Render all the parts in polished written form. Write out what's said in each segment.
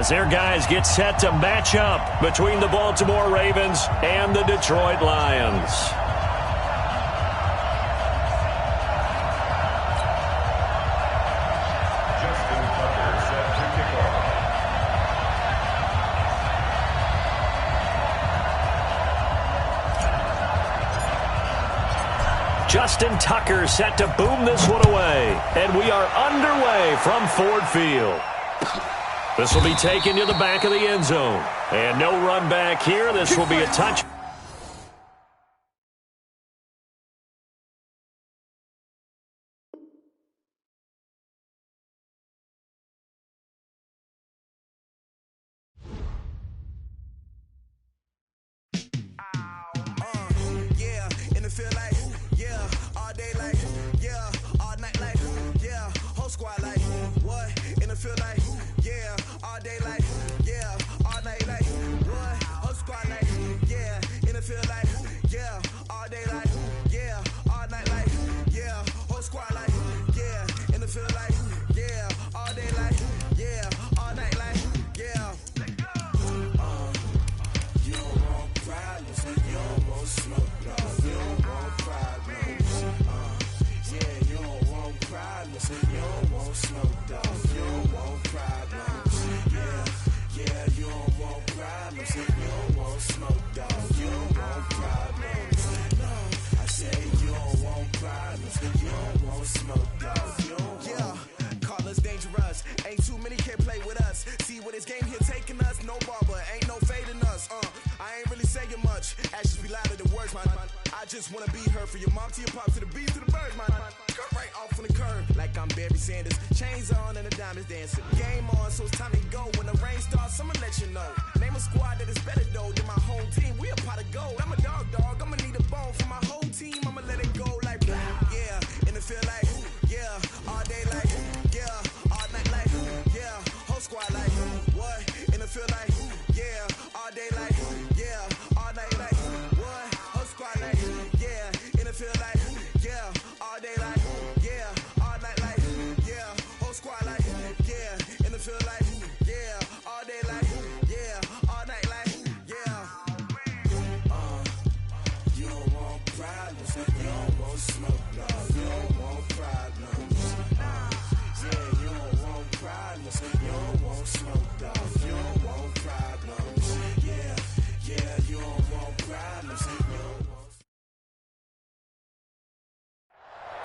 As their guys get set to match up between the Baltimore Ravens and the Detroit Lions. Justin Tucker set to boom this one away. And we are underway from Ford Field. This will be taken to the back of the end zone. And no run back here. This will be a touch.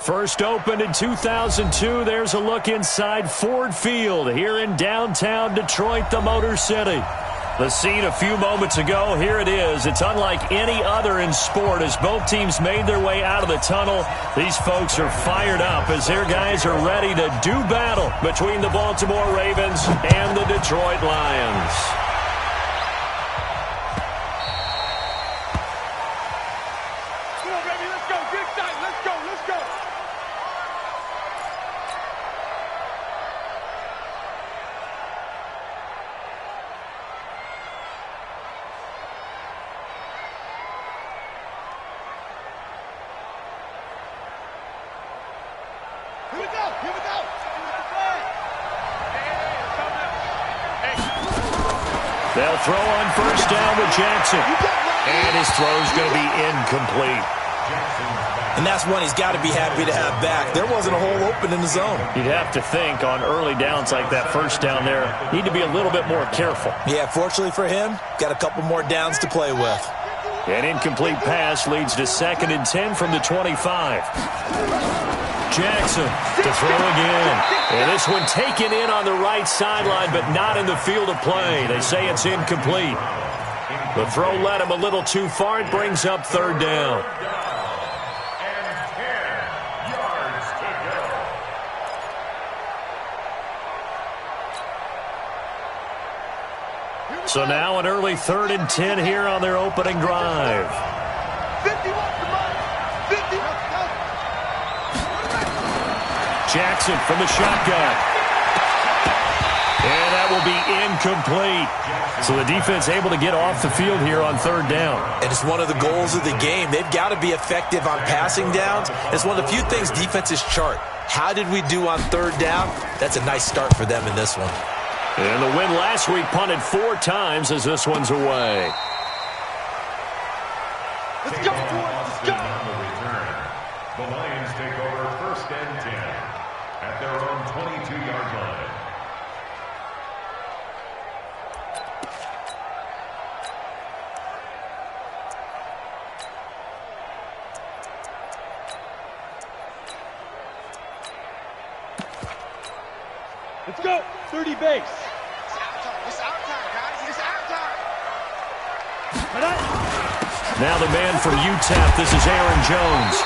First opened in 2002, there's a look inside Ford Field here in downtown Detroit, the Motor City. The scene a few moments ago, here it is. It's unlike any other in sport as both teams made their way out of the tunnel. These folks are fired up as their guys are ready to do battle between the Baltimore Ravens and the Detroit Lions. They'll throw on first down with Jackson. And his throw's going to be incomplete. And that's one he's got to be happy to have back. There wasn't a hole open in the zone. You'd have to think on early downs like that first down there, need to be a little bit more careful. Yeah, fortunately for him, got a couple more downs to play with. An incomplete pass leads to 2nd and 10 from the 25. Jackson to throw again. And this one taken in on the right sideline, but not in the field of play. They say it's incomplete. The throw led him a little too far. It brings up 3rd down. So now an early 3rd and 10 here on their opening drive. 50. Jackson from the shotgun. And that will be incomplete. So the defense able to get off the field here on 3rd down. And it's one of the goals of the game. They've got to be effective on passing downs. It's one of the few things defenses chart. How did we do on 3rd down? That's a nice start for them in this one. And the win last week punted 4 times as this one's away. Let's go, boys. Let's go. The Lions take over 1st and 10 at their own 22-yard line. Let's go. 30 base. It's our time, guys. It's our time. Now the man from UTEP, this is Aaron Jones.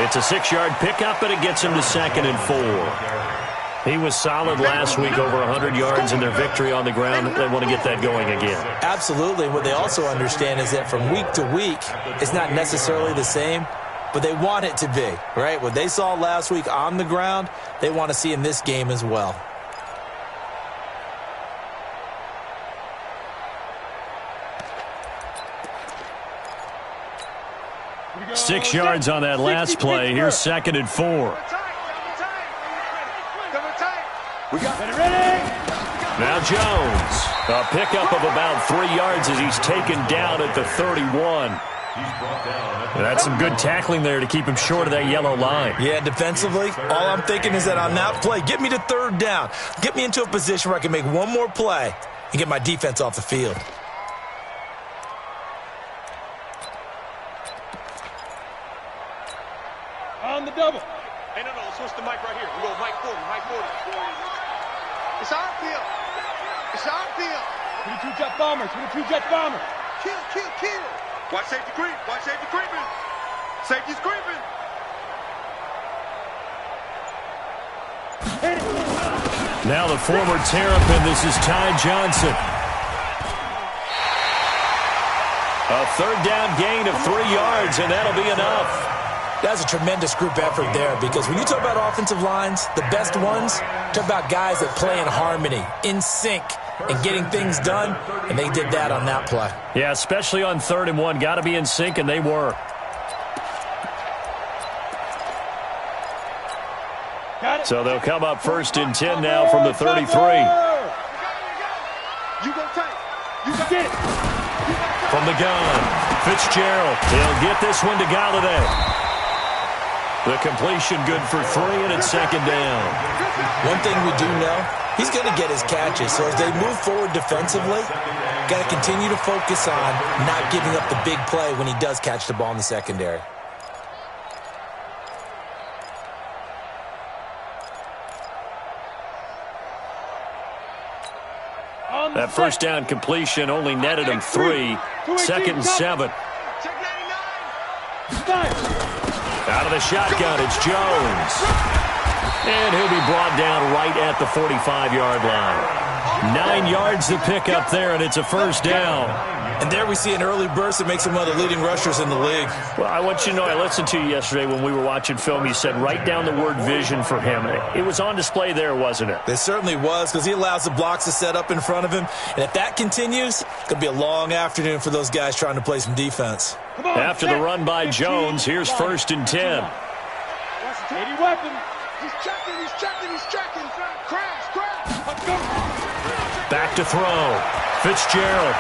It's a 6-yard pickup, and it gets him to 2nd and 4. He was solid last week, over 100 yards in their victory on the ground. They want to get that going again. Absolutely. What they also understand is that from week to week, it's not necessarily the same, but they want it to be, right? What they saw last week on the ground, they want to see in this game as well. Six yards on that last play. Here's 2nd and 4. Now Jones. A pickup of about 3 yards as he's taken down at the 31. That's some good tackling there to keep him short of that yellow line. Yeah, defensively, all I'm thinking is that on that play, get me to 3rd down. Get me into a position where I can make one more play and get my defense off the field. On the double. Hey, no, let's switch the mic right here. We go Mike 40, Mike 40. It's our field. It's our field. 22 jet bombers. 22 jet bombers. Kill, kill, kill. Watch safety creep. Watch safety creeping. Safety's creeping. Now the former Terrapin, this is Ty Johnson. A 3rd down gain of 3 yards, and that'll be enough. That's a tremendous group effort there, because when you talk about offensive lines, the best ones, talk about guys that play in harmony, in sync, and getting things done, and they did that on that play. Yeah, especially on 3rd and 1. Got to be in sync, and they were. So they'll come up 1st and 10 now from the 33. You go tight. You got it. From the gun, Fitzgerald. He'll get this one to Galladay. The completion good for 3, and it's 2nd down. One thing we do know, he's going to get his catches. So as they move forward defensively, got to continue to focus on not giving up the big play when he does catch the ball in the secondary. That 1st down completion only netted him 3. 2nd and 7. Out of the shotgun, it's Jones. And he'll be brought down right at the 45-yard line. 9 yards to pick up there, and it's a 1st down. And there we see an early burst that makes him one of the leading rushers in the league. Well, I want you to know, I listened to you yesterday when we were watching film. You said write down the word vision for him. It was on display there, wasn't it? It certainly was, because he allows the blocks to set up in front of him. And if that continues, it's going to be a long afternoon for those guys trying to play some defense. After the run by Jones, here's 1st and 10. 80 weapon. He's checking, he's checking, he's checking. Crash, crash. Let's go. Back to throw. Fitzgerald.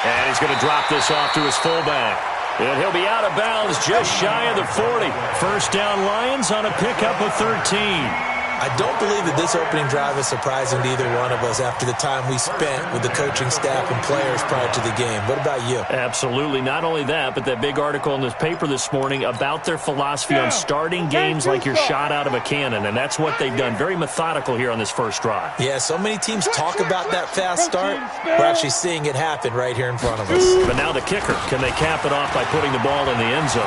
And he's going to drop this off to his fullback. And he'll be out of bounds just shy of the 40. 1st down Lions on a pickup of 13. I don't believe that this opening drive is surprising to either one of us after the time we spent with the coaching staff and players prior to the game. What about you? Absolutely. Not only that, but that big article in this paper this morning about their philosophy on starting games like you're shot out of a cannon, and that's what they've done. Very methodical here on this 1st drive. Yeah, so many teams talk about that fast start. We're actually seeing it happen right here in front of us. But now the kicker. Can they cap it off by putting the ball in the end zone?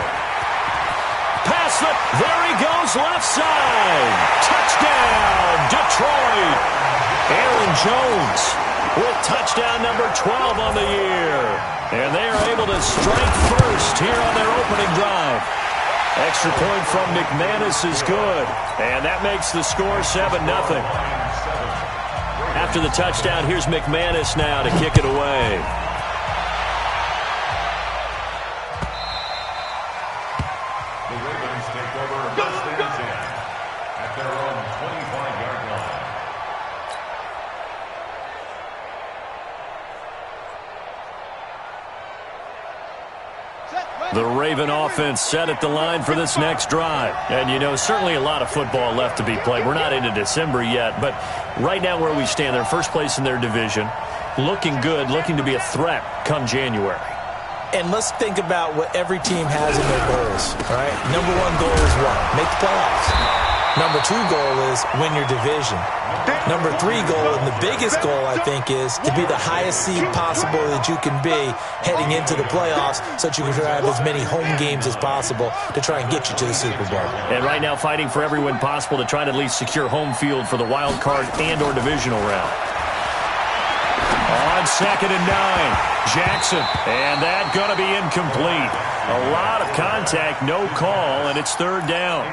Pass it. There he goes, left side. Touchdown, Detroit. Aaron Jones with touchdown number 12 on the year. And they are able to strike first here on their opening drive. Extra point from McManus is good. And that makes the score 7-0. After the touchdown, here's McManus now to kick it away. The Raven offense set at the line for this next drive. And, you know, certainly a lot of football left to be played. We're not into December yet, but right now where we stand, they're first place in their division, looking good, looking to be a threat come January. And let's think about what every team has in their goals, all right? Number one goal is what? Make the playoffs. Number two goal is win your division. Number three goal, and the biggest goal, I think, is to be the highest seed possible that you can be heading into the playoffs so that you can have as many home games as possible to try and get you to the Super Bowl. And right now fighting for every win possible to try to at least secure home field for the wild card and or divisional round. On 2nd and 9, Jackson, and that going to be incomplete. A lot of contact, no call, and it's 3rd down.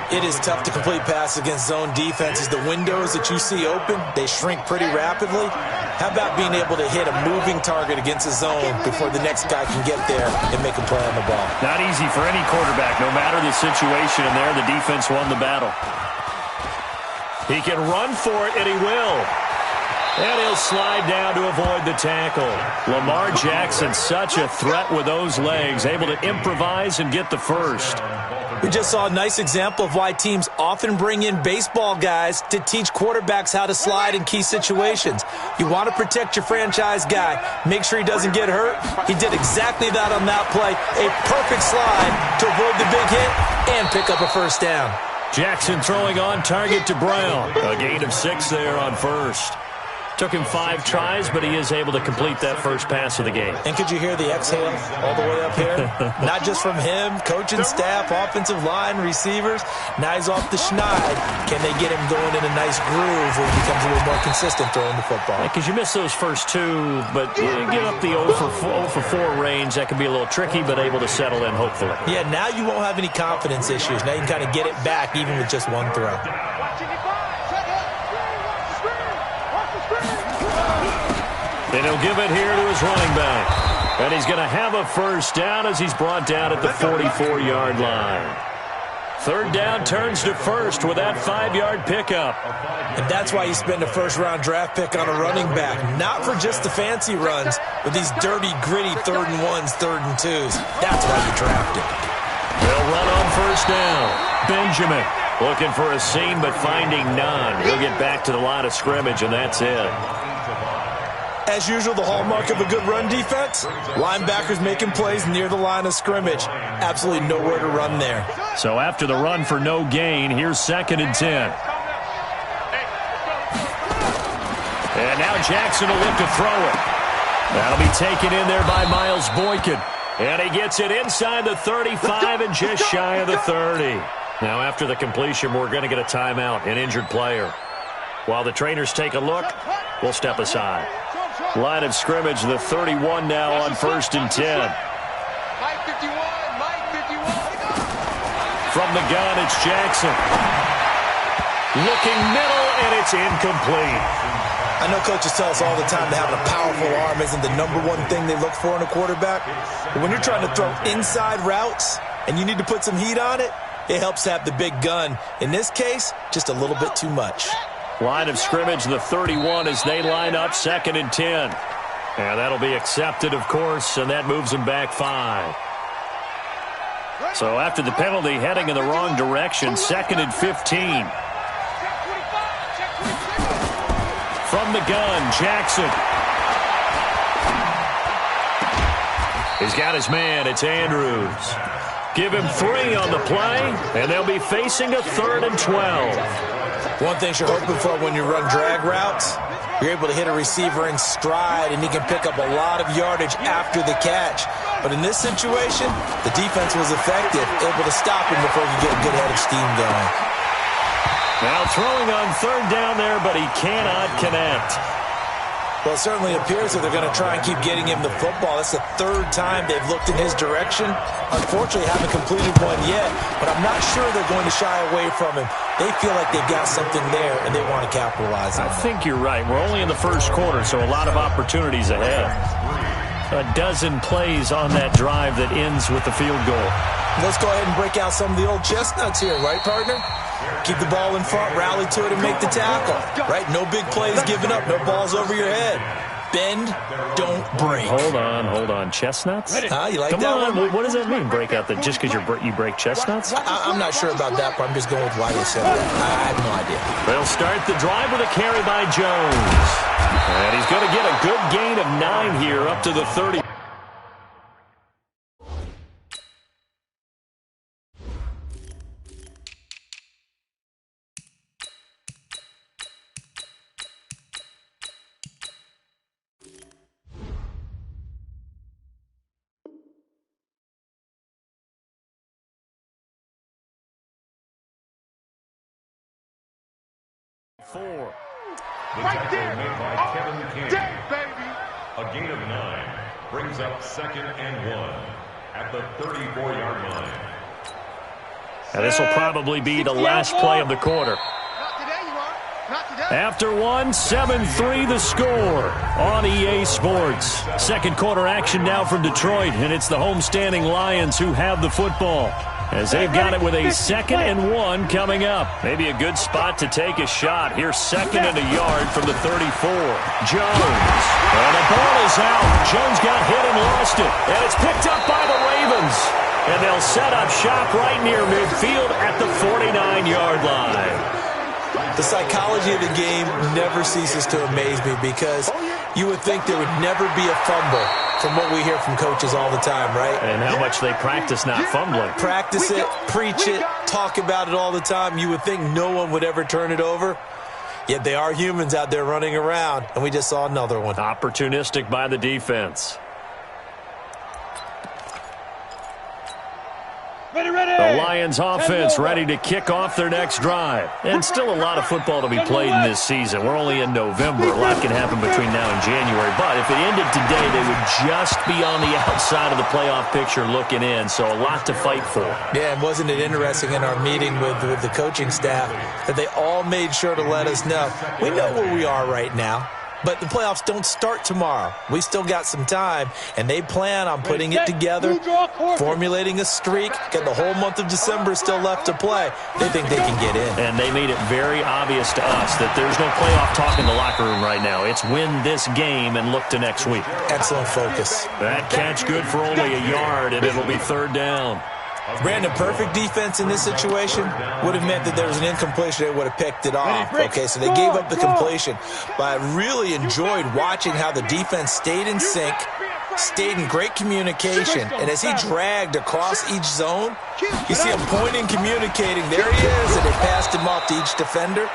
It is tough to complete passes against zone defenses. The windows that you see open, they shrink pretty rapidly. How about being able to hit a moving target against a zone before the next guy can get there and make a play on the ball? Not easy for any quarterback, no matter the situation, and there the defense won the battle. He can run for it, and he will. And he'll slide down to avoid the tackle. Lamar Jackson, such a threat with those legs, able to improvise and get the first. We just saw a nice example of why teams often bring in baseball guys to teach quarterbacks how to slide in key situations. You want to protect your franchise guy. Make sure he doesn't get hurt. He did exactly that on that play. A perfect slide to avoid the big hit and pick up a first down. Jackson throwing on target to Brown. A gain of 6 there on first. Took him 5 tries, but he is able to complete that first pass of the game. And could you hear the exhale all the way up here? Not just from him, coaching staff, offensive line, receivers. Now he's off the schneid. Can they get him going in a nice groove where he becomes a little more consistent throwing the football? Because you miss those first 2, but you get up the 0 for 4 range. That can be a little tricky, but able to settle in, hopefully. Yeah, now you won't have any confidence issues. Now you can kind of get it back even with just 1 throw. And he'll give it here to his running back. And he's going to have a first down as he's brought down at the 44-yard line. 3rd down turns to first with that 5-yard pickup. And that's why you spend a first-round draft pick on a running back. Not for just the fancy runs, but these dirty, gritty 3rd and 1s, 3rd and 2s. That's why you drafted. They'll run on first down. Benjamin looking for a seam, but finding none. He'll get back to the line of scrimmage, and that's it. As usual, the hallmark of a good run defense, linebackers making plays near the line of scrimmage. Absolutely nowhere to run there. So after the run for no gain, here's 2nd and 10. And now Jackson will look to throw it. That'll be taken in there by Miles Boykin. And he gets it inside the 35 and just shy of the 30. Now after the completion, we're going to get a timeout, an injured player. While the trainers take a look, we'll step aside. Line of scrimmage, the 31 now on 1st and 10. Mike 51, Mike 51. From the gun, it's Jackson. Looking middle, and it's incomplete. I know coaches tell us all the time that having a powerful arm isn't the #1 thing they look for in a quarterback. But when you're trying to throw inside routes and you need to put some heat on it, it helps to have the big gun. In this case, just a little bit too much. Line of scrimmage, the 31 as they line up, 2nd and 10. And that'll be accepted, of course, and that moves them back 5. So after the penalty, heading in the wrong direction, 2nd and 15. From the gun, Jackson. He's got his man. It's Andrews. Give him 3 on the play, and they'll be facing a 3rd and 12. One thing you're hoping for when you run drag routes, you're able to hit a receiver in stride, and he can pick up a lot of yardage after the catch. But in this situation, the defense was effective, able to stop him before he could get a good head of steam going. Now throwing on 3rd down there, but he cannot connect. Well, it certainly appears that they're going to try and keep getting him the football. That's the 3rd time they've looked in his direction. Unfortunately, haven't completed one yet, but I'm not sure they're going to shy away from him. They feel like they've got something there, and they want to capitalize on it. I think you're right. We're only in the 1st quarter, so a lot of opportunities ahead. A dozen plays on that drive that ends with the field goal. Let's go ahead and break out some of the old chestnuts here, right, partner? Keep the ball in front, rally to it, and make the tackle, right? No big plays given up, no balls over your head. Bend, don't break. Hold on. Chestnuts? You like Come that on. one? What does that mean, break out? That just because you break chestnuts? I'm not sure about that, but I'm just going with why they said that. I have no idea. They'll start the drive with a carry by Jones. And he's going to get a good gain of 9 here up to the 30. Four. The tackle made by Kevin King. A gain of 9 brings up 2nd and 1 at the 34-yard line. And this will probably be the last play of the quarter. Not today, you are. Not today. After 7-3 the score on EA Sports. Second quarter action now from Detroit, and it's the homestanding Lions who have the football, as they've got it with a 2nd and 1 coming up. Maybe a good spot to take a shot. Here's 2nd and a yard from the 34. Jones. And the ball is out. Jones got hit and lost it. And it's picked up by the Ravens. And they'll set up shop right near midfield at the 49-yard line. The psychology of the game never ceases to amaze me, because you would think there would never be a fumble from what we hear from coaches all the time, right? And how much they practice not fumbling. Practice it, preach it, talk about it all the time. You would think no one would ever turn it over. Yet they are humans out there running around, and we just saw another one. Opportunistic by the defense. The Lions offense ready to kick off their next drive. And still a lot of football to be played in this season. We're only in November. A lot can happen between now and January. But if it ended today, they would just be on the outside of the playoff picture looking in. So a lot to fight for. Yeah, and wasn't it interesting in our meeting with the coaching staff that they all made sure to let us know, we know where we are right now, but the playoffs don't start tomorrow. We still got some time, and they plan on putting it together, formulating a streak. Got the whole month of December still left to play. They think they can get in. And they made it very obvious to us that there's no playoff talk in the locker room right now. It's win this game and look to next week. Excellent focus. That catch good for only a yard, and it'll be 3rd down. Brandon, perfect defense in this situation would have meant that there was an incompletion. They would have picked it off. Okay, so they gave up the completion. But I really enjoyed watching how the defense stayed in sync, stayed in great communication. And as he dragged across each zone, you see him pointing, communicating. There he is, and they passed him off to each defender.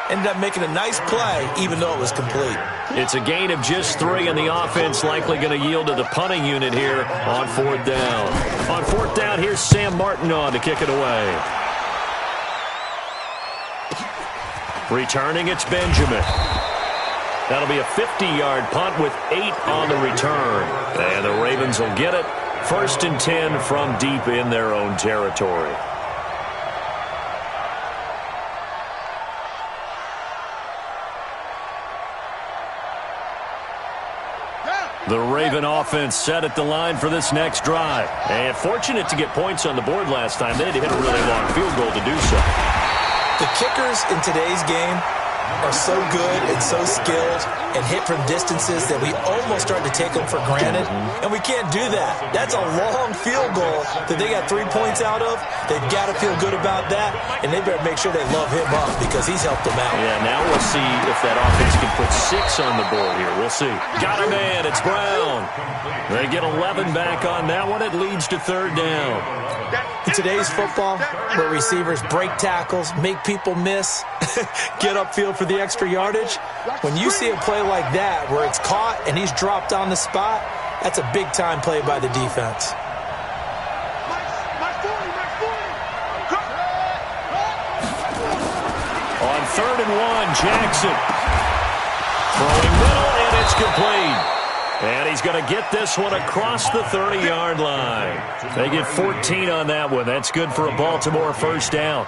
Ended up making a nice play, even though it was complete. It's a gain of just 3, and the offense likely going to yield to the punting unit here on 4th down. On 4th down, here's Sam Martin on to kick it away. Returning, it's Benjamin. That'll be a 50-yard punt with 8 on the return. And the Ravens will get it. 1st and 10 from deep in their own territory. The Raven offense set at the line for this next drive. And fortunate to get points on the board last time. They had to hit a really long field goal to do so. The kickers in today's game are so good and so skilled and hit from distances that we almost start to take them for granted. And we can't do that. That's a long field goal that they got 3 points out of. They've got to feel good about that, and they better make sure they love him up because he's helped them out. Yeah, now we'll see if that offense can put 6 on the board here. We'll see. Got a man. It's Brown. They get 11 back on that one. It leads to 3rd down. In today's football, where receivers break tackles, make people miss, get upfield for the extra yardage, when you see a play like that where it's caught and he's dropped on the spot, that's a big-time play by the defense. On 3rd and 1, Jackson. Throwing middle, and it's complete. And he's going to get this one across the 30-yard line. They get 14 on that one. That's good for a Baltimore 1st down.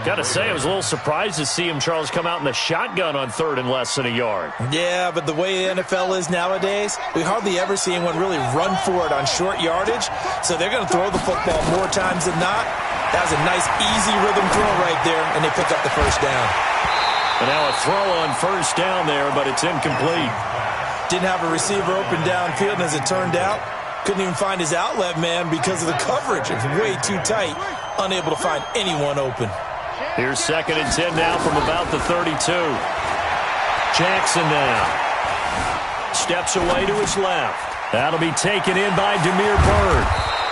Got to say, I was a little surprised to see him, Charles, come out in the shotgun on 3rd and less than a yard. Yeah, but the way the NFL is nowadays, we hardly ever see anyone really run for it on short yardage. So they're going to throw the football more times than not. That was a nice, easy rhythm throw right there, and they pick up the 1st down. And now a throw on first down there, but it's incomplete. Didn't have a receiver open downfield, and as it turned out, couldn't even find his outlet man because of the coverage. It's way too tight, unable to find anyone open. Here's 2nd and 10 now from about the 32. Jackson now steps away to his left. That'll be taken in by Demir Bird.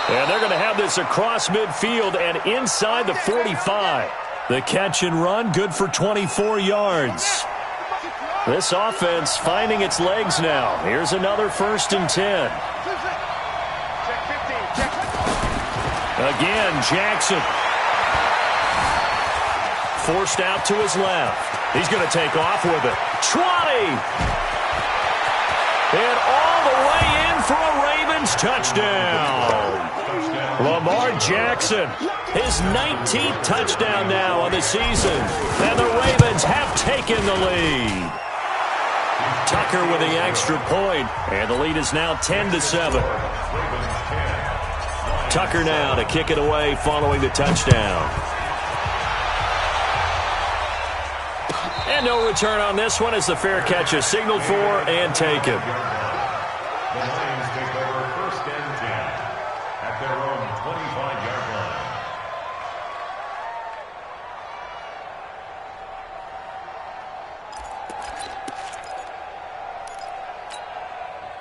And they're going to have this across midfield and inside the 45. The catch and run, good for 24 yards. This offense finding its legs now. Here's another 1st and 10. Again, Jackson. Forced out to his left. He's going to take off with it. 20! And all the way in for a Ravens touchdown. Lamar Jackson, his 19th touchdown now on the season. And the Ravens have taken the lead. Tucker with the extra point, and the lead is now 10-7. Tucker now to kick it away following the touchdown. And no return on this one as the fair catch is signaled for and taken. The Lions take over 1st and 10 at their own 25-yard line.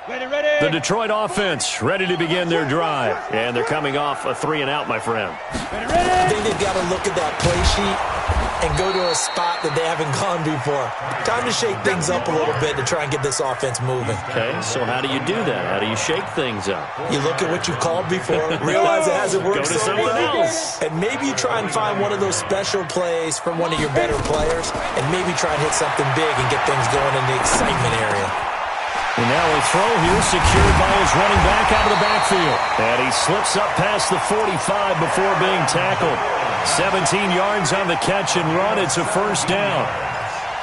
Ready. The Detroit offense ready to begin their drive. And they're coming off a 3-and-out, my friend. Ready. I think they've got to look at that play sheet and go to a spot that they haven't gone before. Time to shake things up a little bit to try and get this offense moving. Okay, so how do you do that? How do you shake things up? You look at what you've called before, realize it hasn't worked Go to so something well, else. and maybe you try and find one of those special plays from one of your better players, and maybe try and hit something big and get things going in the excitement area. And now a throw here secured by his running back out of the backfield. And he slips up past the 45 before being tackled. 17 yards on the catch and run. It's a 1st down.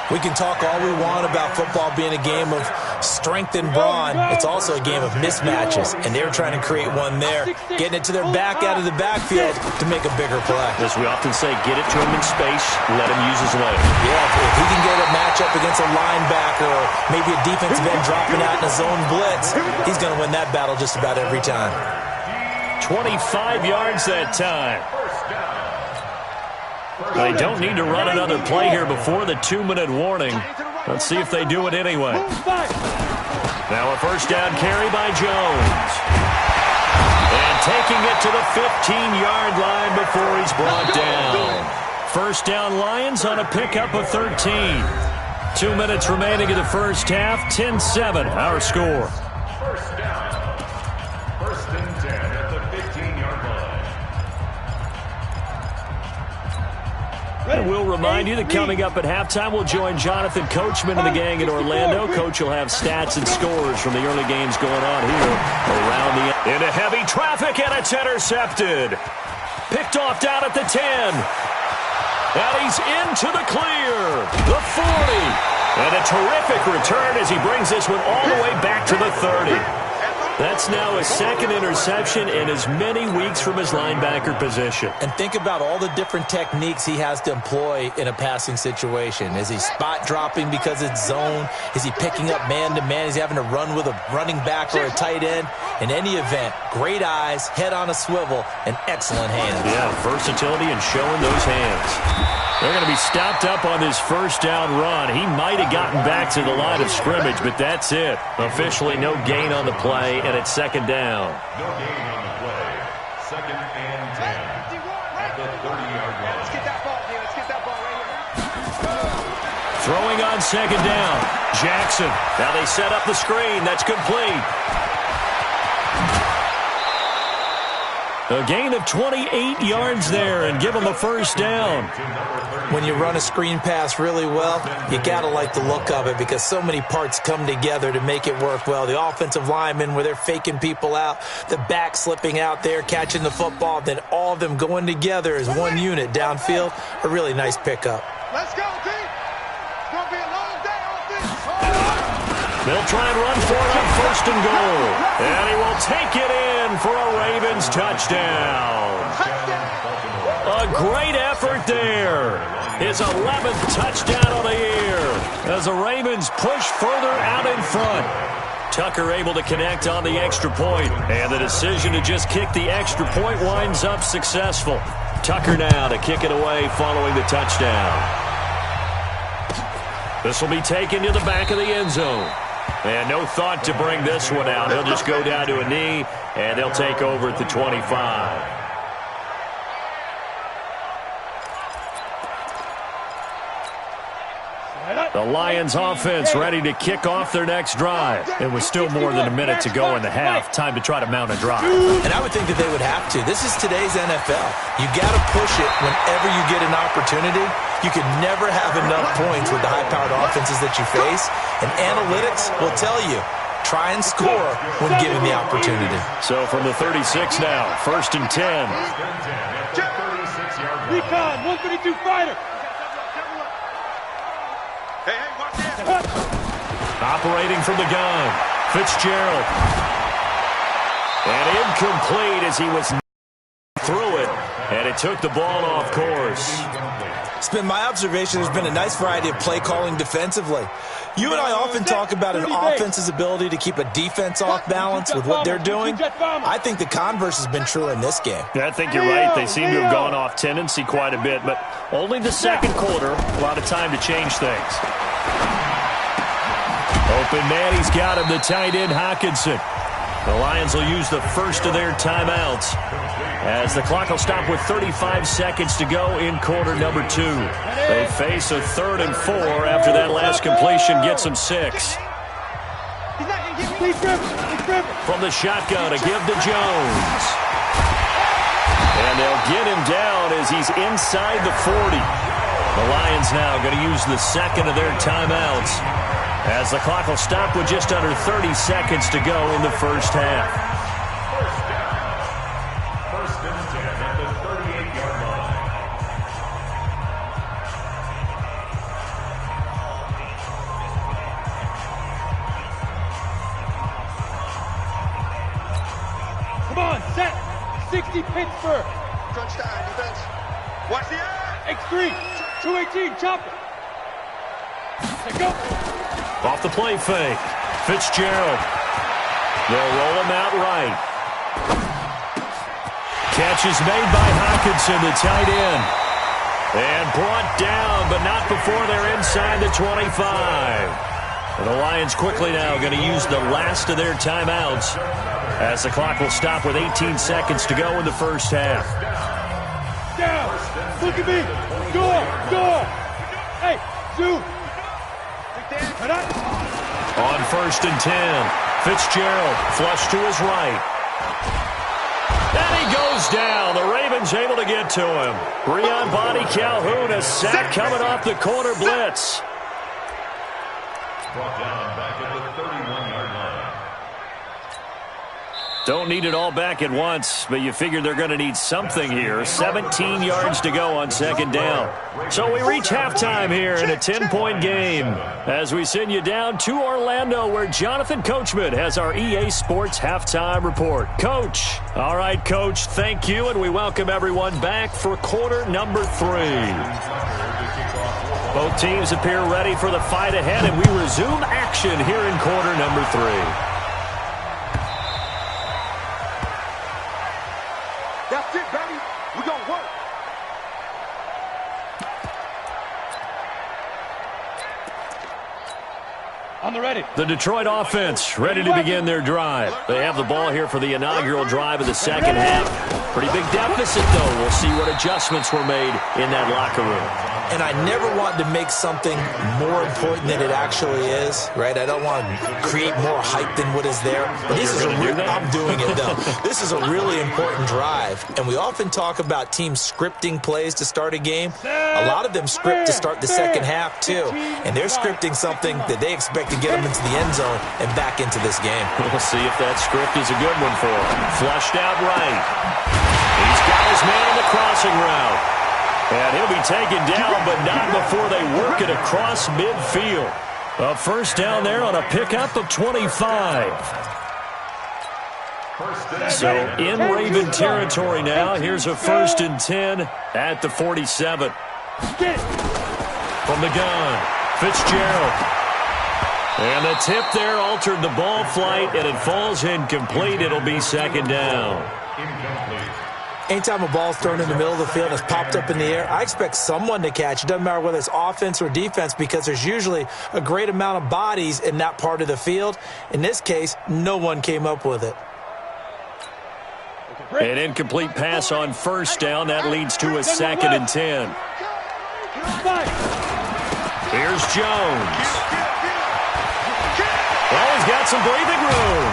We can talk all we want about football being a game of strength and brawn. It's also a game of mismatches, and they're trying to create one there, getting it to their back out of the backfield to make a bigger play. As we often say, get it to him in space, let him use his legs. Yeah, if he can get a matchup against a linebacker or maybe a defensive end dropping out in a zone blitz, he's going to win that battle just about every time. 25 yards that time. They don't need to run another play here before the 2-minute warning. Let's see if they do it anyway. Now a 1st down carry by Jones. And taking it to the 15-yard line before he's brought down. 1st down Lions on a pickup of 13. 2 minutes remaining in the 1st half. 10-7 our score. 1st down. 1st and 10 at the 15-yard line. And we'll remind you that coming up at halftime, we'll join Jonathan Coachman and the gang in Orlando. Coach will have stats and scores from the early games going on here around the end. Into heavy traffic, and it's intercepted. Picked off down at the 10. And he's into the clear. The 40. And a terrific return as he brings this one all the way back to the 30. That's now his 2nd interception in as many weeks from his linebacker position. And think about all the different techniques he has to employ in a passing situation. Is he spot dropping because it's zone? Is he picking up man-to-man? Is he having to run with a running back or a tight end? In any event, great eyes, head on a swivel, and excellent hands. Yeah, versatility and showing those hands. They're going to be stopped up on this 1st down run. He might have gotten back to the line of scrimmage, but that's it. Officially no gain on the play, and it's 2nd down. No gain on the play. 2nd and 10 at the 30-yard line. Let's get that ball, man. Let's get that ball right here. Throwing on 2nd down. Jackson. Now they set up the screen. That's complete. A gain of 28 yards there and give him a 1st down. When you run a screen pass really well, you got to like the look of it because so many parts come together to make it work well. The offensive linemen where they're faking people out, the back slipping out there, catching the football, then all of them going together as one unit downfield. A really nice pickup. Let's go, team. It's going to be a long day on this. They'll try and run for it on 1st and goal. And he will take it in for a Ravens touchdown. A great effort there. his 11th touchdown of the year as the Ravens push further out in front. Tucker able to connect on the extra point, and the decision to just kick the extra point winds up successful. Tucker now to kick it away following the touchdown. This will be taken to the back of the end zone. And no thought to bring this one out. He'll just go down to a knee, and they'll take over at the 25. The Lions offense ready to kick off their next drive. It was still more than a minute to go in the half. Time to try to mount a drive. And I would think that they would have to. This is today's NFL. You got to push it whenever you get an opportunity. You can never have enough points with the high-powered offenses that you face. And analytics will tell you, try and score when given the opportunity. So from the 36 now, 1st and 10. Recon, 132 fighter. Hey, watch this. Operating from the gun, Fitzgerald. And incomplete as he was through it, and it took the ball off course. It's been my observation there's been a nice variety of play calling defensively. You and I often talk about an offense's ability to keep a defense off balance with what they're doing. I think the converse has been true in this game. Yeah, I think you're right. They seem to have gone off tendency quite a bit, but only the second quarter, a lot of time to change things. Open man, he's got him, the tight end Hockenson. The Lions will use the first of their timeouts as the clock will stop with 35 seconds to go in quarter number 2. They face a 3rd and 4 after that last completion gets them 6. From the shotgun, a give to Jones. And they'll get him down as he's inside the 40. The Lions now going to use the second of their timeouts as the clock will stop with just under 30 seconds to go in the first half. First and 10 at the 38-yard line. Come on, set. 60 Pittsburgh. Crunch time, defense. Watch the eye. X3, 218, chop it. Let's go. Off the play fake, Fitzgerald. They'll roll him out right. Catch is made by Hockenson, the tight end. And brought down, but not before they're inside the 25. And the Lions quickly now going to use the last of their timeouts as the clock will stop with 18 seconds to go in the first half. Down. Look at me. Go. Hey, zoom. On 1st and 10, Fitzgerald flush to his right. And he goes down. The Ravens able to get to him. Breon Body Calhoun, a sack coming off the corner blitz. Brought down back at the 31-yard line. Don't need it all back at once, but you figure they're going to need something here. 17 yards to go on 2nd down. So we reach halftime here in a 10-point game as we send you down to Orlando where Jonathan Coachman has our EA Sports halftime report. Coach. All right, Coach, thank you, and we welcome everyone back for quarter number 3. Both teams appear ready for the fight ahead, and we resume action here in quarter number 3. That's it, baby. We gonna work. On the ready. The Detroit offense ready to begin their drive. They have the ball here for the inaugural drive of the second half. Pretty big deficit, though. We'll see what adjustments were made in that locker room. And I never want to make something more important than it actually is, right? I don't want to create more hype than what is there. But this is I'm doing it, though. This is a really important drive. And we often talk about teams scripting plays to start a game. A lot of them script to start the second half, too. And they're scripting something that they expect to get them into the end zone and back into this game. We'll see if that script is a good one for him. Flushed out right. He's got his man on the crossing route. And he'll be taken down, but not before they work it across midfield. A first down there on a pickup of 25. So in Raven territory now, here's a 1st and 10 at the 47. From the gun, Fitzgerald. And the tip there altered the ball flight, and it falls incomplete. It'll be second down. Anytime a ball's thrown in the middle of the field and it's popped up in the air, I expect someone to catch. It doesn't matter whether it's offense or defense, because there's usually a great amount of bodies in that part of the field. In this case, no one came up with it. An incomplete pass on first down. That leads to a 2nd and 10. Here's Jones. Well, he's got some breathing room.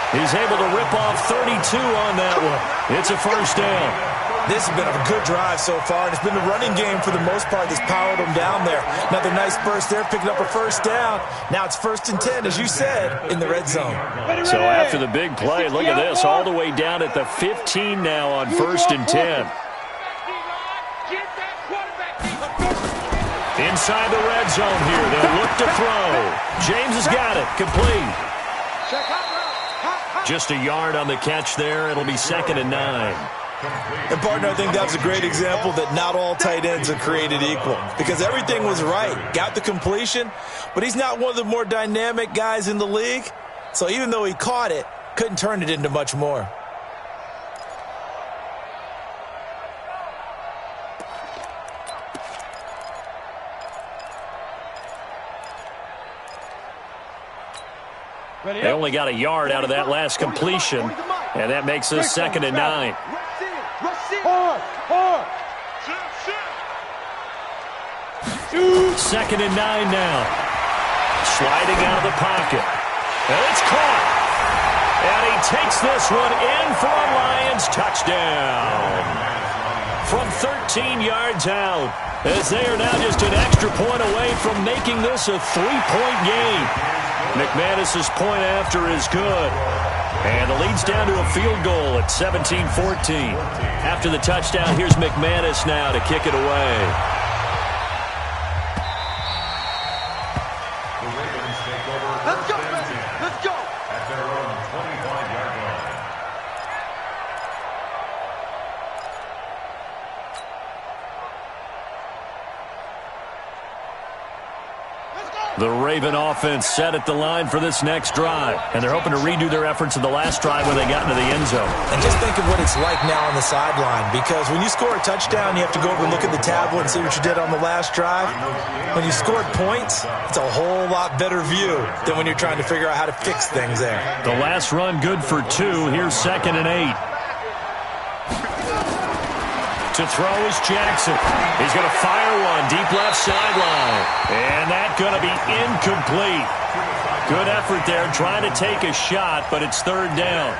He's able to rip off 32 on that one. It's a first down. This has been a good drive so far, and it's been the running game for the most part that's powered them down there. Another nice burst there, picking up a first down. Now it's 1st and 10, as you said, in the red zone. So after the big play, look at this, all the way down at the 15 now on 1st and 10. Inside the red zone here, they'll look to throw. James has got it, complete. Just a yard on the catch there. It'll be 2nd and 9. And, partner, I think that was a great example that not all tight ends are created equal, because everything was right. Got the completion, but he's not one of the more dynamic guys in the league. So even though he caught it, couldn't turn it into much more. They only got a yard out of that last completion, and that makes us 2nd and 9. Second and 9 now. Sliding out of the pocket. And it's caught. And he takes this one in for a Lions touchdown. From 13 yards out, as they are now just an extra point away from making this a 3-point game. McManus's point after is good. And the lead's down to a field goal at 17-14. After the touchdown, here's McManus now to kick it away. The Ravens take over. Let's go, let's go. At their own 25-yard line. The Raven offense set at the line for this next drive, and they're hoping to redo their efforts in the last drive when they got into the end zone. And just think of what it's like now on the sideline, because when you score a touchdown, you have to go over and look at the tablet and see what you did on the last drive. When you scored points, it's a whole lot better view than when you're trying to figure out how to fix things there. The last run good for 2. Here's 2nd and 8. To throw is Jackson. He's going to fire one deep left sideline. And that's going to be incomplete. Good effort there trying to take a shot, but it's 3rd down.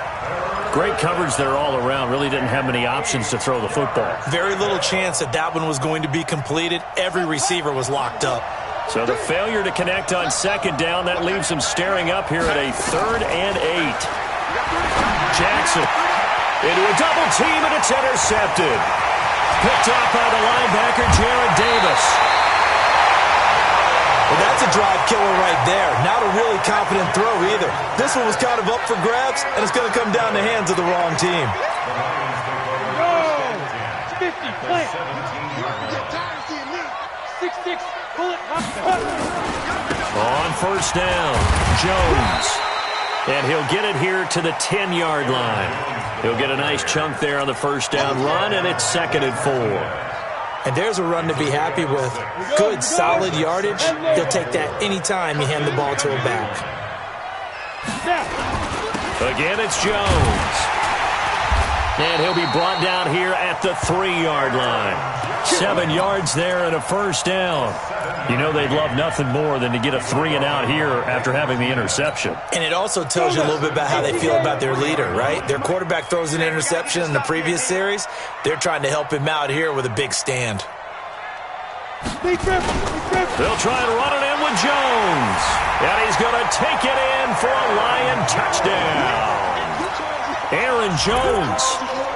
Great coverage there all around. Really didn't have many options to throw the football. Very little chance that that one was going to be completed. Every receiver was locked up. So the failure to connect on 2nd down, that leaves him staring up here at a 3rd and 8. Jackson into a double team, and it's intercepted. Picked off by the linebacker, Jared Davis. Well, that's a drive killer right there. Not a really confident throw either. This one was kind of up for grabs, and it's going to come down the hands of the wrong team. No! 50, play. 6-6, pull it up. On 1st down, Jones. And he'll get it here to the 10-yard line. He'll get a nice chunk there on the 1st down run, and it's 2nd and 4. And there's a run to be happy with. Good, solid yardage. He'll take that anytime you hand the ball to a back. Again, it's Jones. And he'll be brought down here at the 3-yard line. 7 yards there and a 1st down. You know they'd love nothing more than to get a 3 and out here after having the interception. And it also tells you a little bit about how they feel about their leader, right? Their quarterback throws an interception in the previous series. They're trying to help him out here with a big stand. They'll try and run it in with Jones. And he's going to take it in for a Lion touchdown. Aaron Jones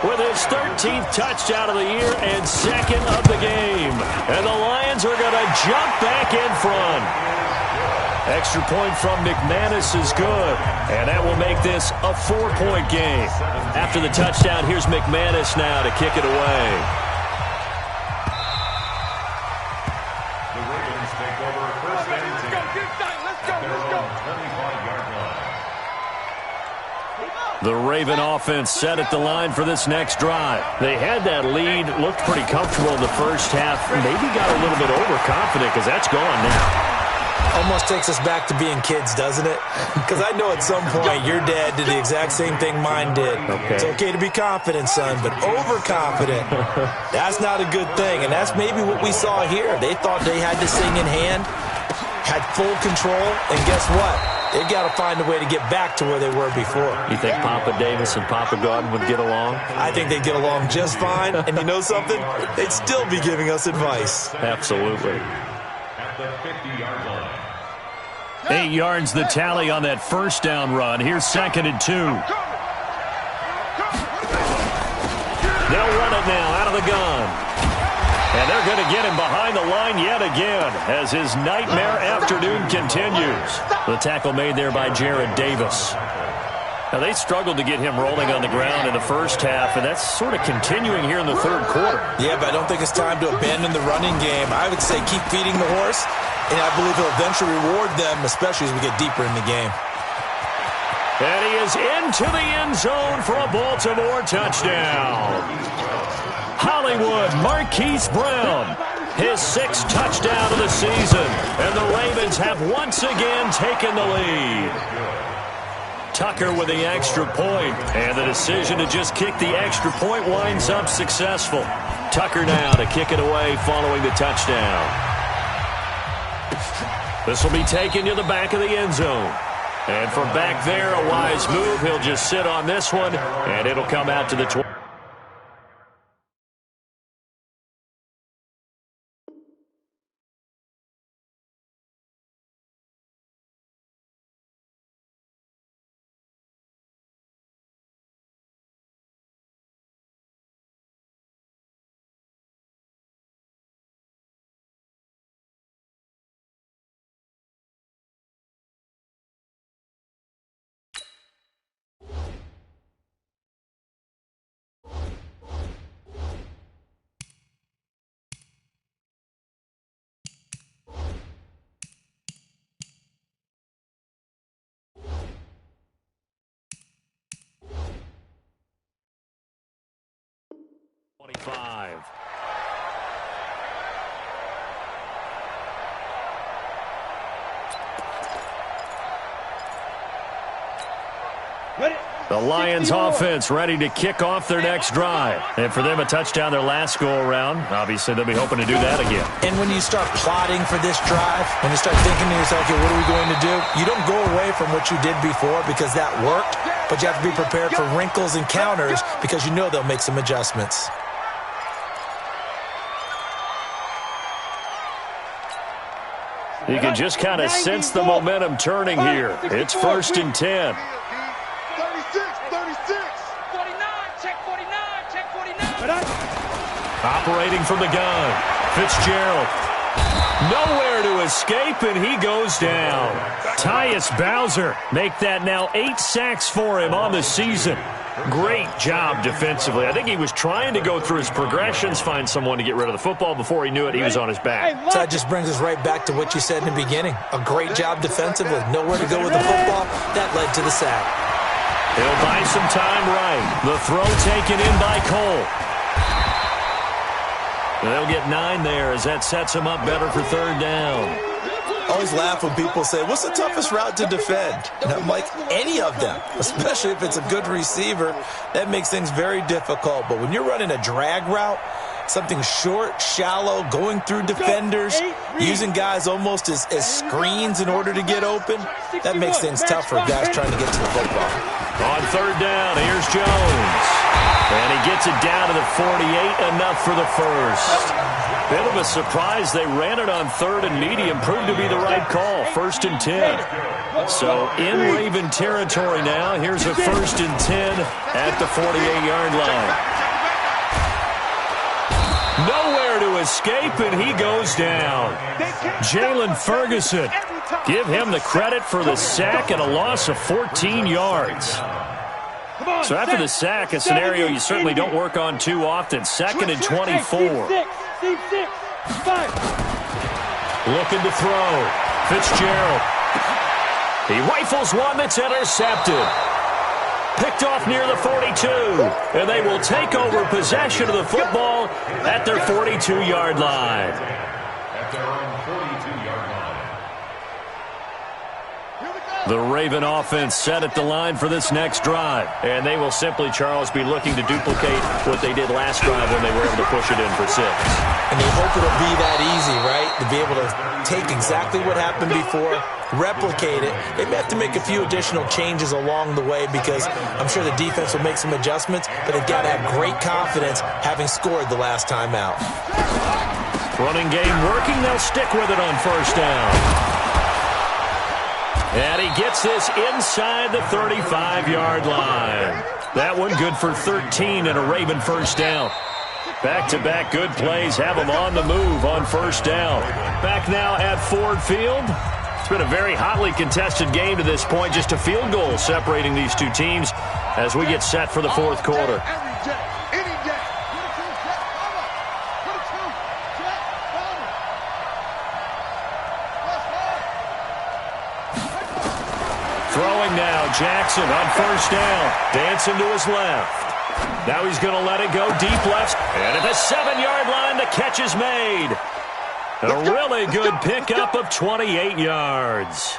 with his 13th touchdown of the year and 2nd of the game. And the Lions are going to jump back in front. Extra point from McManus is good. And that will make this a 4-point game. After the touchdown, here's McManus now to kick it away. The Raven offense set at the line for this next drive. They had that lead, looked pretty comfortable in the first half, maybe got a little bit overconfident because that's gone now. Almost takes us back to being kids, doesn't it? Because I know at some point your dad did the exact same thing mine did. Okay. It's okay to be confident, son, but overconfident, that's not a good thing. And that's maybe what we saw here. They thought they had this thing in hand, had full control, and guess what? They've got to find a way to get back to where they were before. You think Papa Davis and Papa Gordon would get along? I think they'd get along just fine. And you know something? They'd still be giving us advice. Absolutely. At the 50-yard line. 8 yards the tally on that first down run. Here's 2nd and 2. They'll run it now out of the gun. And they're going to get him behind the line yet again as his nightmare afternoon continues. The tackle made there by Jared Davis. Now, they struggled to get him rolling on the ground in the first half, and that's sort of continuing here in the third quarter. Yeah, but I don't think it's time to abandon the running game. I would say keep feeding the horse, and I believe he'll eventually reward them, especially as we get deeper in the game. And he is into the end zone for a Baltimore touchdown. Hollywood Marquise Brown, his 6th touchdown of the season, and the Ravens have once again taken the lead. Tucker with the extra point, and the decision to just kick the extra point winds up successful. Tucker now to kick it away following the touchdown. This will be taken to the back of the end zone. And from back there, a wise move. He'll just sit on this one, and it'll come out to the 20. The Lions offense ready to kick off their next drive. And for them, a touchdown their last go-around. Obviously, they'll be hoping to do that again. And when you start plotting for this drive, when you start thinking to yourself, okay, what are we going to do? You don't go away from what you did before because that worked, but you have to be prepared for wrinkles and counters because you know they'll make some adjustments. You can just kind of sense the momentum turning here. It's 1st and 10. 49, Operating from the gun, Fitzgerald. Nowhere to escape, and he goes down. Tyus Bowser make that now 8 sacks for him on the season. Great job defensively. I think he was trying to go through his progressions, find someone to get rid of the football. Before he knew it, he was on his back. So that just brings us right back to what you said in the beginning. A great job defensively. Nowhere to go with the football. That led to the sack. He'll buy some time right. The throw taken in by Cole. They'll get 9 there as that sets him up better for 3rd down. I always laugh when people say, what's the toughest route to defend? And I'm like, any of them, especially if it's a good receiver. That makes things very difficult. But when you're running a drag route, something short, shallow, going through defenders, using guys almost as screens in order to get open, that makes things tough for guys trying to get to the football. On 3rd down, here's Jones. And he gets it down to the 48, enough for the first. Bit of a surprise. They ran it on 3rd and medium. Proved to be the right call. 1st and 10. So in Raven territory now. Here's a 1st and 10 at the 48-yard line. Nowhere to escape, and he goes down. Jalen Ferguson. Give him the credit for the sack and a loss of 14 yards. So after the sack, a scenario you certainly don't work on too often. 2nd and 24. Looking to throw. Fitzgerald. He rifles one that's intercepted. Picked off near the 42. And they will take over possession of the football at their 42-yard line. At their own 42-yard line. The Raven offense set at the line for this next drive. And they will simply, Charles, be looking to duplicate what they did last drive when they were able to push it in for 6. And they hope it'll be that easy, right? To be able to take exactly what happened before, replicate it. They may have to make a few additional changes along the way because I'm sure the defense will make some adjustments, but they've got to have great confidence having scored the last time out. Running game working. They'll stick with it on first down. And he gets this inside the 35-yard line. That one good for 13 and a Raven first down. Back-to-back good plays have them on the move on first down. Back now at Ford Field. It's been a very hotly contested game to this point. Just a field goal separating these two teams as we get set for the fourth quarter. Throwing now, Jackson on first down. Dancing to his left. Now he's going to let it go deep left. And at the 7-yard line, the catch is made. A really good pickup of 28 yards.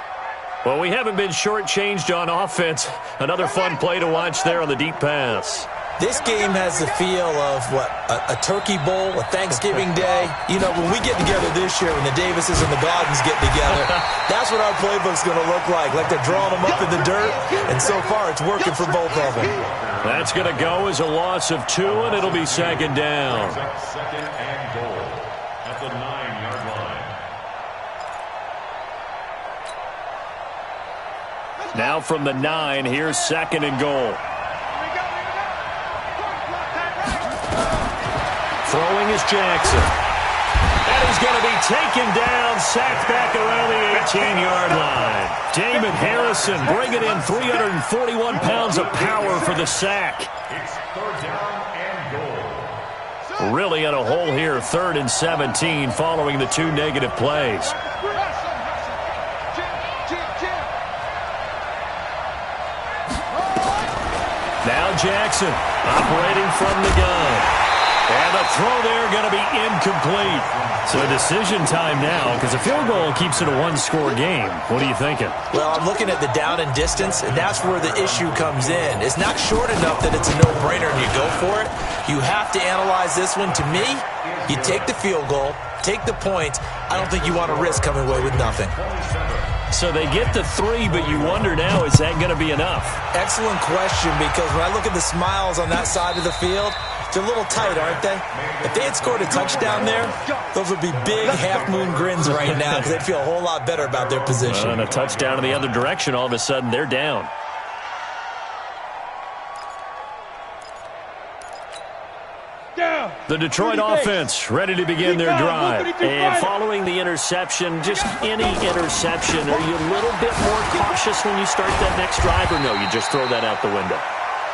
Well, we haven't been shortchanged on offense. Another fun play to watch there on the deep pass. This game has the feel of, a turkey bowl, a Thanksgiving day. You know, when we get together this year, when the Davises and the Gardens get together, that's what our playbook's going to look like they're drawing them up in the dirt, and so far it's working for both of them. That's going to go as a loss of 2, and it'll be second down. Second and goal at the 9-yard line. Now from the 9, here's second and goal. Throwing is Jackson. And he's going to be taken down, sacked back around the 18-yard line. Damon Harrison bringing in 341 pounds of power for the sack. It's third down and goal. Really in a hole here, 3rd and 17 following the 2 negative plays. Now Jackson operating from the gun. And the throw there going to be incomplete. So decision time now because a field goal keeps it a 1-score game. What are you thinking? Well, I'm looking at the down and distance, and that's where the issue comes in. It's not short enough that it's a no-brainer and you go for it. You have to analyze this one. To me, you take the field goal, take the points. I don't think you want to risk coming away with nothing. So they get the 3, but you wonder now, is that going to be enough? Excellent question, because when I look at the smiles on that side of the field, they're a little tight, aren't they? If they had scored a touchdown there, those would be big half-moon grins right now because they'd feel a whole lot better about their position. And a touchdown in the other direction, all of a sudden they're down. The Detroit offense ready to begin their drive. And following the interception, just any interception, are you a little bit more cautious when you start that next drive, or no, you just throw that out the window?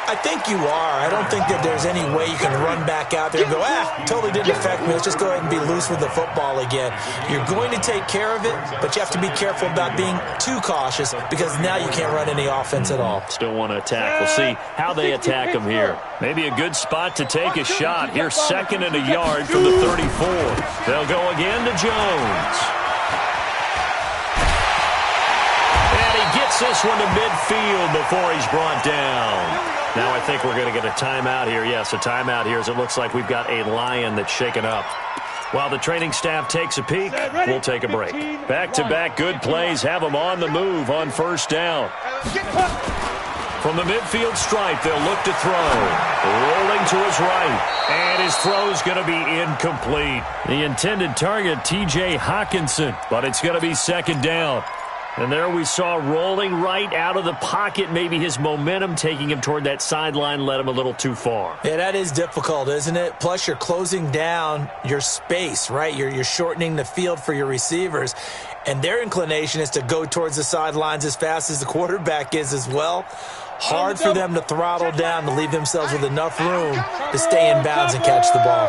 I think you are. I don't think that there's any way you can run back out there and go, totally didn't affect me. Let's just go ahead and be loose with the football again. You're going to take care of it, but you have to be careful about being too cautious because now you can't run any offense at all. Still want to attack. We'll see how they attack them here. Maybe a good spot to take a shot. Here's 2nd and a yard from the 34. They'll go again to Jones. And he gets this one to midfield before he's brought down. Now I think we're going to get a timeout here. Yes, a timeout here as it looks like we've got a Lion that's shaken up. While the training staff takes a peek, we'll take a break. Back-to-back good plays have them on the move on first down. From the midfield stripe, they'll look to throw. Rolling to his right. And his throw's going to be incomplete. The intended target, T.J. Hawkinson, but it's going to be second down. And there we saw rolling right out of the pocket. Maybe his momentum taking him toward that sideline led him a little too far. Yeah, that is difficult, isn't it? Plus, you're closing down your space, right? You're shortening the field for your receivers. And their inclination is to go towards the sidelines as fast as the quarterback is as well. Hard for them to throttle down to leave themselves with enough room to stay in bounds and catch the ball.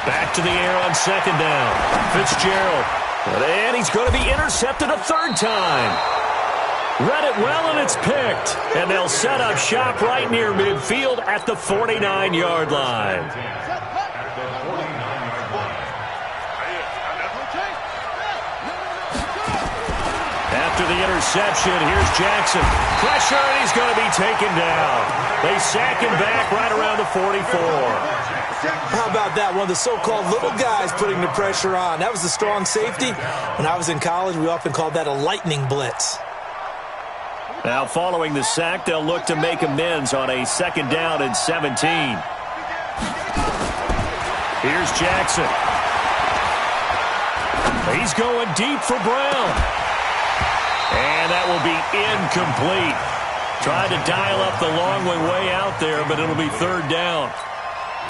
Back to the air on second down. Fitzgerald. And he's going to be intercepted a third time. Read it well, and it's picked. And they'll set up shop right near midfield at the 49-yard line. After the interception, here's Jackson. Pressure, and he's going to be taken down. They sack him back right around the 44. How about that? One of the so-called little guys putting the pressure on. That was a strong safety. When I was in college, we often called that a lightning blitz. Now, following the sack, they'll look to make amends on a 2nd down and 17. Here's Jackson. He's going deep for Brown. And that will be incomplete. Tried to dial up the long way out there, but it'll be 3rd down.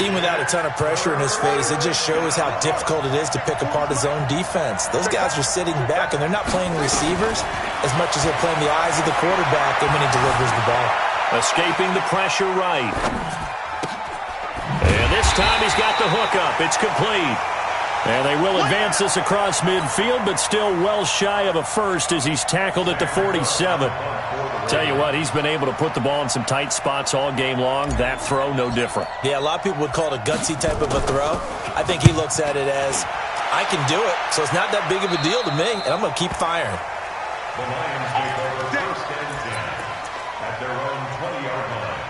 Even without a ton of pressure in his face, it just shows how difficult it is to pick apart his own defense. Those guys are sitting back, and they're not playing receivers as much as they're playing the eyes of the quarterback when he delivers the ball. Escaping the pressure right. And this time he's got the hook up. It's complete. And they will advance this across midfield, but still well shy of a first as he's tackled at the 47. Tell you what, he's been able to put the ball in some tight spots all game long. That throw, no different. Yeah, a lot of people would call it a gutsy type of a throw. I think he looks at it as, I can do it, so it's not that big of a deal to me, and I'm going to keep firing. The Lions take over 1st and 10 at their own 20-yard line.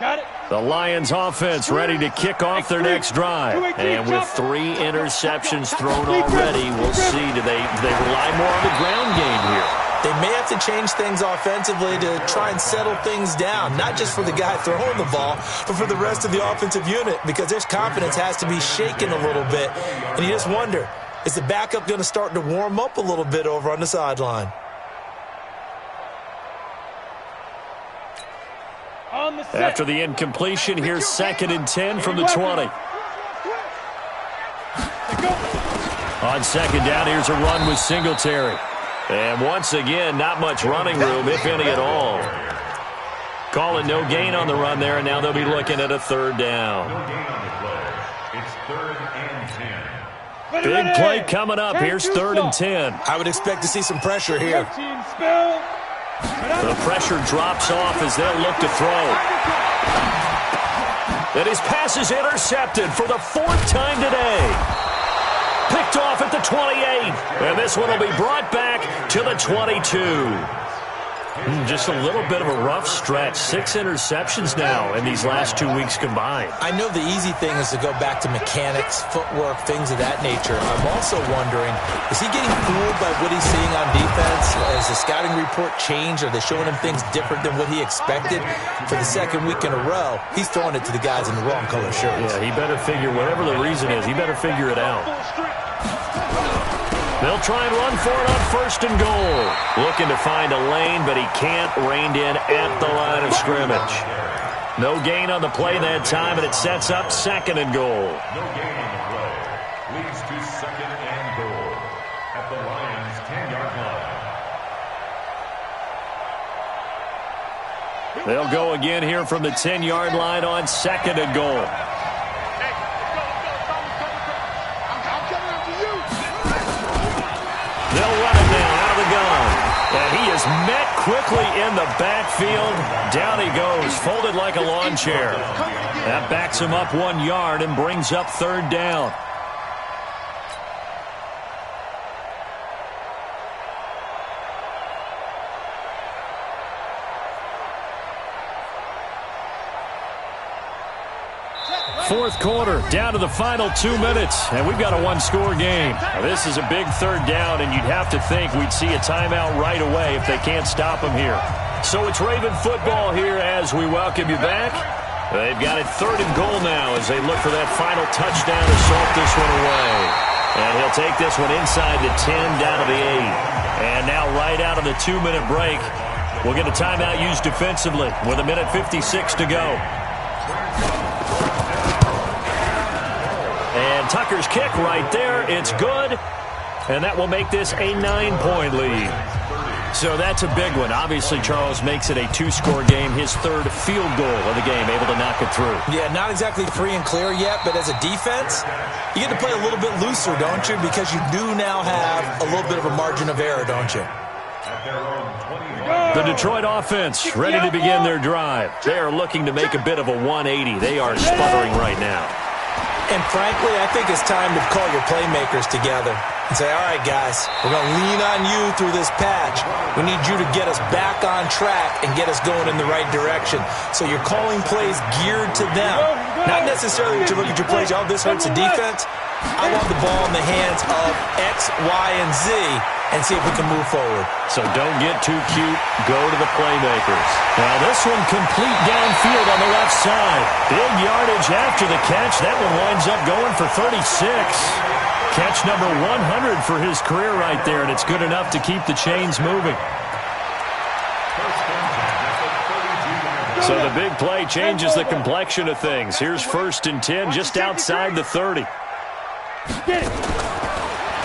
Got it. The Lions offense ready to kick off their next drive. And with 3 interceptions thrown already, we'll see, do they rely more on the ground game here? They may have to change things offensively to try and settle things down, not just for the guy throwing the ball, but for the rest of the offensive unit, because their confidence has to be shaken a little bit. And you just wonder, is the backup going to start to warm up a little bit over on the sideline? After the incompletion, here's 2nd and 10 from the 20. On 2nd down, here's a run with Singletary. And once again, not much running room, if any at all. Calling no gain on the run there, and now they'll be looking at a 3rd down. No gain on the play. It's 3rd and 10. Big play coming up. Here's 3rd and 10. I would expect to see some pressure here. The pressure drops off as they'll look to throw. And his pass is intercepted for the 4th time today. Picked off at the 28. And this one will be brought back to the 22. Just a little bit of a rough stretch. 6 interceptions now in these last 2 weeks combined. I know the easy thing is to go back to mechanics, footwork, things of that nature. I'm also wondering, is he getting fooled by what he's seeing on defense? Has the scouting report changed? Are they showing him things different than what he expected? For the 2nd week in a row, he's throwing it to the guys in the wrong color shirts. Yeah, he better figure, whatever the reason is, he better figure it out. They'll try and run for it on 1st and goal. Looking to find a lane, but he can't. Reined in at the line of scrimmage. No gain on the play that time, and it sets up 2nd and goal. No gain on the play. Leads to 2nd and goal at the Lions' 10-yard line. They'll go again here from the 10-yard line on 2nd and goal. They'll run it now out of the gun. And he is met quickly in the backfield. Down he goes, folded like a lawn chair. That backs him up 1 yard and brings up 3rd down. Fourth quarter, down to the final 2 minutes, and we've got a 1-score game. Now, this is a big 3rd down, and you'd have to think we'd see a timeout right away if they can't stop him here. So it's Raven football here as we welcome you back. They've got it 3rd and goal now as they look for that final touchdown to salt this one away. And he'll take this one inside the 10, down to the 8. And now right out of the 2-minute break, we'll get a timeout used defensively with 1:56 to go. And Tucker's kick right there. It's good. And that will make this a 9-point lead. So that's a big one. Obviously, Charles makes it a two-score game, his third field goal of the game, able to knock it through. Yeah, not exactly free and clear yet, but as a defense, you get to play a little bit looser, don't you? Because you do now have a little bit of a margin of error, don't you? The Detroit offense ready to begin their drive. They are looking to make a bit of a 180. They are sputtering right now. And frankly, I think it's time to call your playmakers together and say, all right, guys, we're going to lean on you through this patch. We need you to get us back on track and get us going in the right direction. So you're calling plays geared to them. Not necessarily to look at your plays, oh, this hurts the defense. I want the ball in the hands of X, Y, and Z and see if we can move forward. So don't get too cute. Go to the playmakers. Now this one complete downfield on the left side. Big yardage after the catch. That one winds up going for 36. Catch number 100 for his career right there, and it's good enough to keep the chains moving. So the big play changes the complexion of things. Here's 1st and 10 just outside the 30.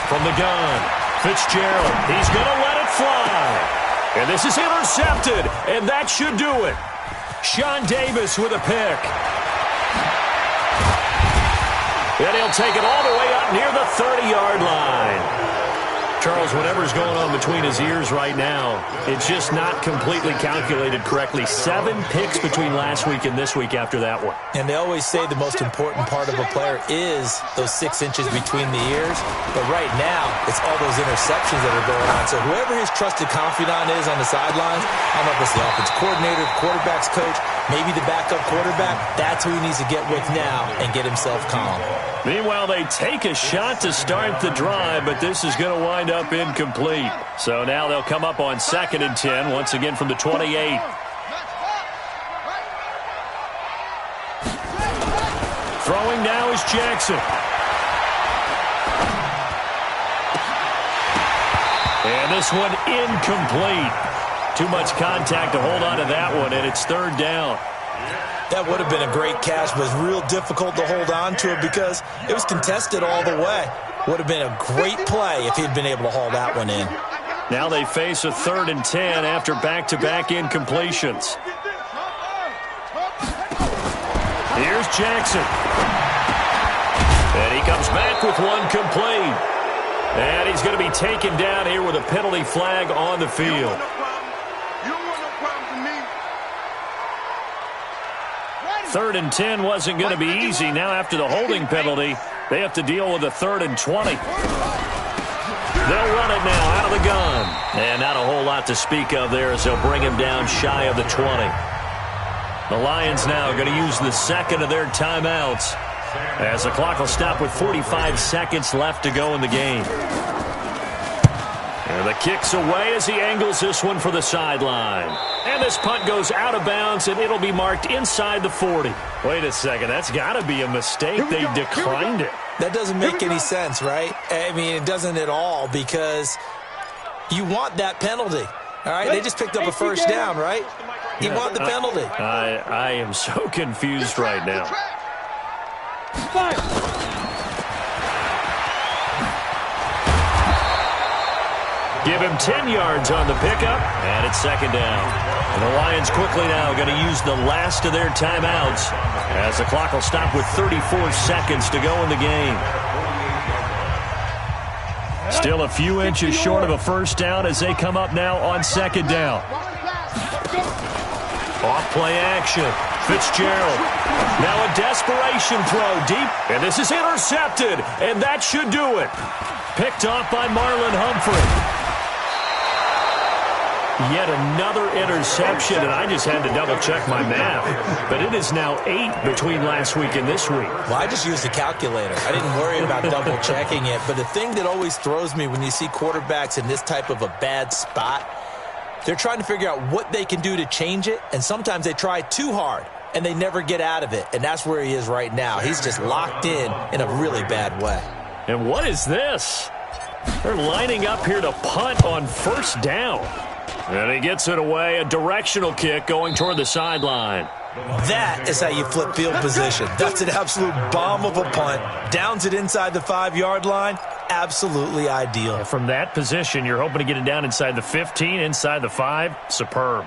From the gun, Fitzgerald. He's going to let it fly. And this is intercepted, and that should do it. Sean Davis with a pick. And he'll take it all the way up near the 30-yard line. Charles, whatever's going on between his ears right now, it's just not completely calculated correctly. 7 picks between last week and this week after that one. And they always say the most important part of a player is those 6 inches between the ears. But right now, it's all those interceptions that are going on. So whoever his trusted confidant is on the sidelines, I don't know if it's the offensive coordinator, the quarterback's coach, maybe the backup quarterback, that's who he needs to get with now and get himself calm. Meanwhile, they take a shot to start the drive, but this is going to wind up incomplete. So now they'll come up on 2nd and 10, once again from the 28. Throwing now is Jackson. And this one incomplete. Too much contact to hold on to that one, and it's 3rd down. That would have been a great catch, but it's real difficult to hold on to it because it was contested all the way. Would have been a great play if he'd been able to haul that one in. Now they face a 3rd and 10 after back-to-back incompletions. Here's Jackson. And he comes back with one complete. And he's going to be taken down here with a penalty flag on the field. 3rd and 10 wasn't going to be easy. Now after the holding penalty, they have to deal with a 3rd and 20. They'll run it now out of the gun. And not a whole lot to speak of there as they'll bring him down shy of the 20. The Lions now are going to use the 2nd of their timeouts as the clock will stop with 45 seconds left to go in the game. And the kick's away as he angles this one for the sideline. And this punt goes out of bounds, and it'll be marked inside the 40. Wait a second. That's got to be a mistake. They declined it. That doesn't make any sense, right? I mean, it doesn't at all because you want that penalty. All right? They just picked up a 1st down, right? You want the penalty. I am so confused right now. Give him 10 yards on the pickup, and it's 2nd down. And the Lions quickly now going to use the last of their timeouts as the clock will stop with 34 seconds to go in the game. Still a few inches short of a 1st down as they come up now on 2nd down. Off play action. Fitzgerald. Now a desperation throw deep, and this is intercepted, and that should do it. Picked off by Marlon Humphrey. Yet another interception, and I just had to double-check my math. But it is now 8 between last week and this week. Well, I just used a calculator. I didn't worry about double-checking it. But the thing that always throws me when you see quarterbacks in this type of a bad spot, they're trying to figure out what they can do to change it, and sometimes they try too hard, and they never get out of it. And that's where he is right now. He's just locked in a really bad way. And what is this? They're lining up here to punt on 1st down. And he gets it away, a directional kick going toward the sideline. That is how you flip field position. That's an absolute bomb of a punt. Downs it inside the 5-yard line. absolutely ideal. And from that position, you're hoping to get it down inside the 15, inside the 5. Superb.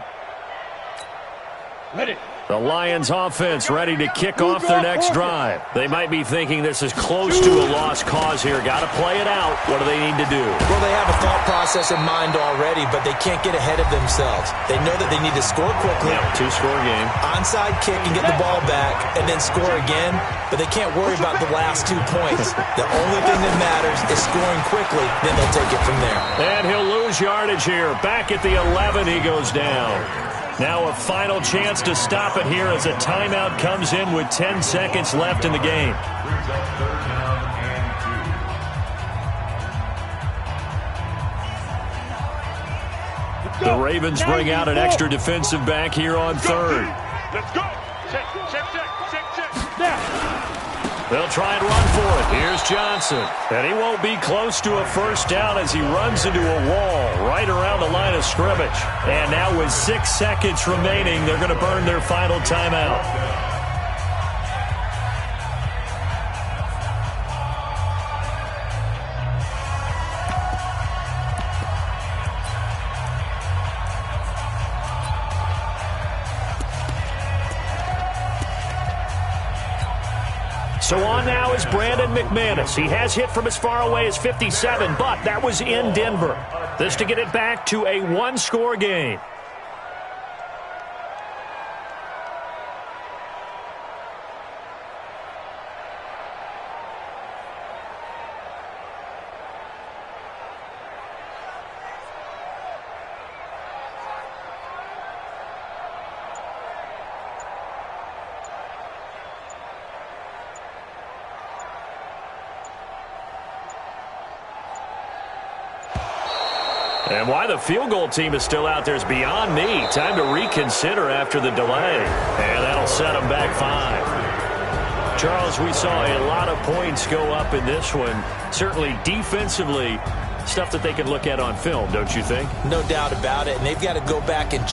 Ready. The Lions offense ready to kick off their next drive. They might be thinking this is close to a lost cause here. Got to play it out. What do they need to do? Well, they have a thought process in mind already, but they can't get ahead of themselves. They know that they need to score quickly. Yeah, 2-score game. Onside kick and get the ball back, and then score again. But they can't worry about the last 2 points. The only thing that matters is scoring quickly. Then they'll take it from there. And he'll lose yardage here. Back at the 11, he goes down. Now a final chance to stop it here as a timeout comes in with 10 seconds left in the game. The Ravens bring out an extra defensive back here on third. Let's go. Check. They'll try and run for it. Here's Johnson. And he won't be close to a first down as he runs into a wall right around the line of scrimmage. And now with 6 seconds remaining, they're going to burn their final timeout. So on now is Brandon McManus. He has hit from as far away as 57, but that was in Denver. This to get it back to a 1-score game. And why the field goal team is still out there is beyond me. Time to reconsider after the delay. And that'll set them back 5. Charles, we saw a lot of points go up in this one. Certainly defensively, stuff that they can look at on film, don't you think? No doubt about it. And they've got to go back and